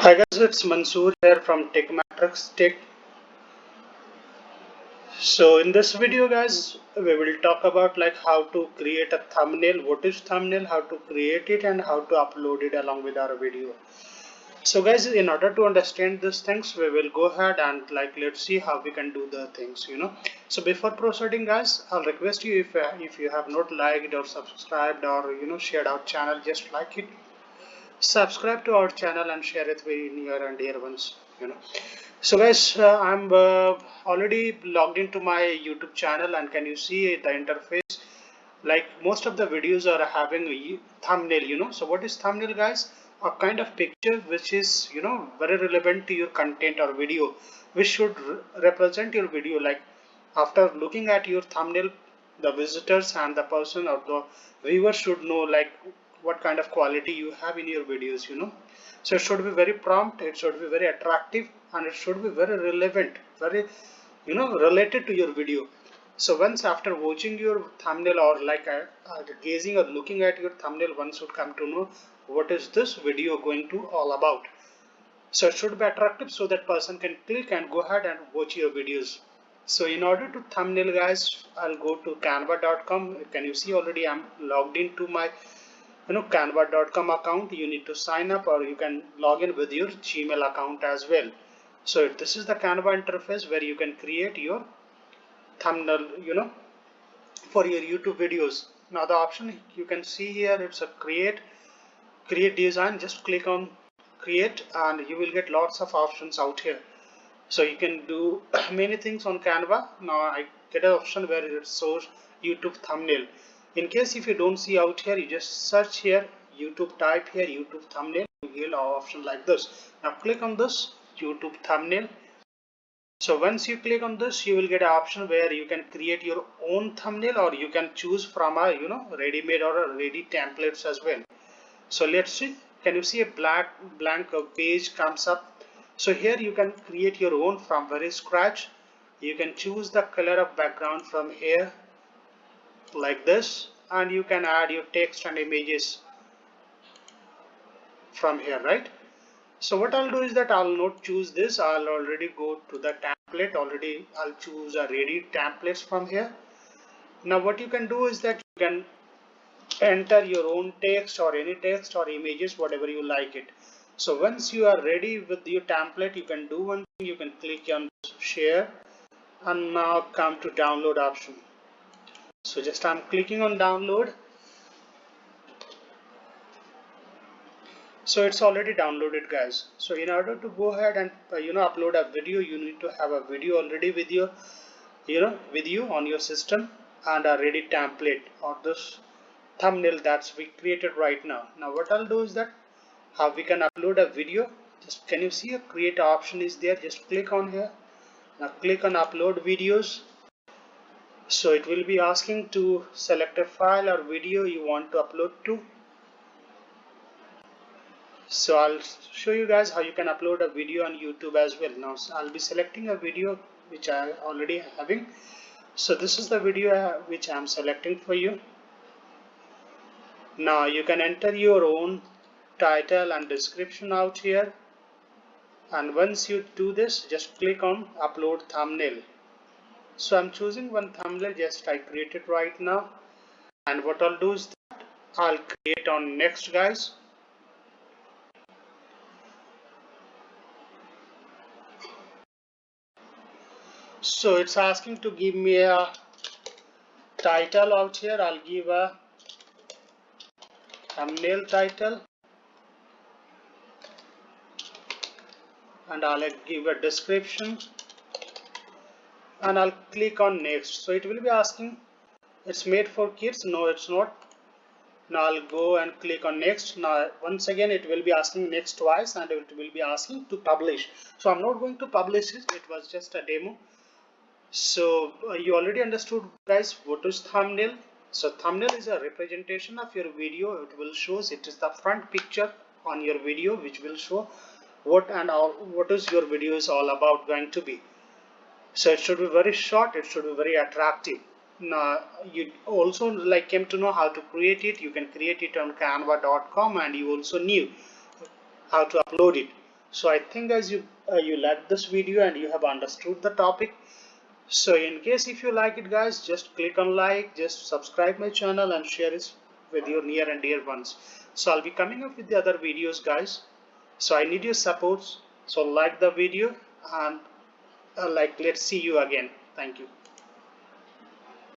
Hi guys, it's Mansoor here from Tekmatrix Tek. So in this video guys, we will talk about like how to create a thumbnail, what is thumbnail, how to create it and how to upload it along with our video. So guys, in order to understand these things, we will go ahead and like let's see how we can do the things. So before proceeding guys, I'll request you if you have not liked or subscribed or shared our channel, just like it, subscribe to our channel and share it with near and dear ones. So guys, I'm already logged into my YouTube channel, and can you see the interface? Like most of the videos are having a thumbnail. So what is thumbnail guys? A kind of picture which is very relevant to your content or video, which should represent your video. Like after looking at your thumbnail, the visitors and the person or the viewer should know like what kind of quality you have in your videos. So it should be very prompt, it should be very attractive, and it should be very relevant, very related to your video. So once after watching your thumbnail or like gazing or looking at your thumbnail, one should come to know what is this video going to all about. So it should be attractive so that person can click and go ahead and watch your videos. So in order to thumbnail guys, I'll go to canva.com. Can you see already I'm logged into my canva.com account. You need to sign up or you can log in with your Gmail account as well. So this is the Canva interface where you can create your thumbnail for your YouTube videos. Now the option you can see here, it's a create design. Just click on create and you will get lots of options out here. So you can do many things on Canva. Now I get an option where it shows YouTube thumbnail. In case if you don't see out here, you just search here YouTube, type here YouTube thumbnail, you get an option like this. Now click on this YouTube thumbnail. So once you click on this, you will get an option where you can create your own thumbnail or you can choose from a ready-made or a ready templates as well. So let's see. Can you see a blank page comes up? So here you can create your own from very scratch. You can choose the color of background from here like this, and you can add your text and images from here, right? So what I'll do is that I'll not choose this. I'll already go to the template. Already I'll choose a ready templates from here. Now what you can do is that you can enter your own text or any text or images, whatever you like it. So once you are ready with your template, you can do one thing. You can click on share and now come to download option. So just I'm clicking on download. So it's already downloaded guys. So in order to go ahead and upload a video, you need to have a video already with your with you on your system and a ready template or this thumbnail that's we created right now. Now what I'll do is that how we can upload a video. Just can you see a create option is there? Just click on here. Now click on upload videos. So it will be asking to select a file or video you want to upload to. So I'll show you guys how you can upload a video on YouTube as well. Now I'll be selecting a video which I already having. So this is the video which I'm selecting for you. Now you can enter your own title and description out here, and once you do this, just click on upload thumbnail. So I'm choosing one thumbnail just I created right now, and what I'll do is that I'll create on next guys. So it's asking to give me a title out here. I'll give a thumbnail title and I'll give a description and I'll click on next. So it will be asking it's made for kids. No, it's not. Now I'll go and click on next. Now once again it will be asking next twice and it will be asking to publish. So I'm not going to publish it. It was just a demo. So you already understood guys what is thumbnail. So thumbnail is a representation of your video. It will shows it is the front picture on your video which will show what and all what is your video is all about going to be. So it should be very short, it should be very attractive. Now you also like came to know how to create it. You can create it on canva.com and you also knew how to upload it. So I think guys you liked this video and you have understood the topic. So in case if you like it guys, just click on like, just subscribe my channel and share it with your near and dear ones. So I'll be coming up with the other videos guys. So I need your support. So like the video and like let's see you again. Thank you.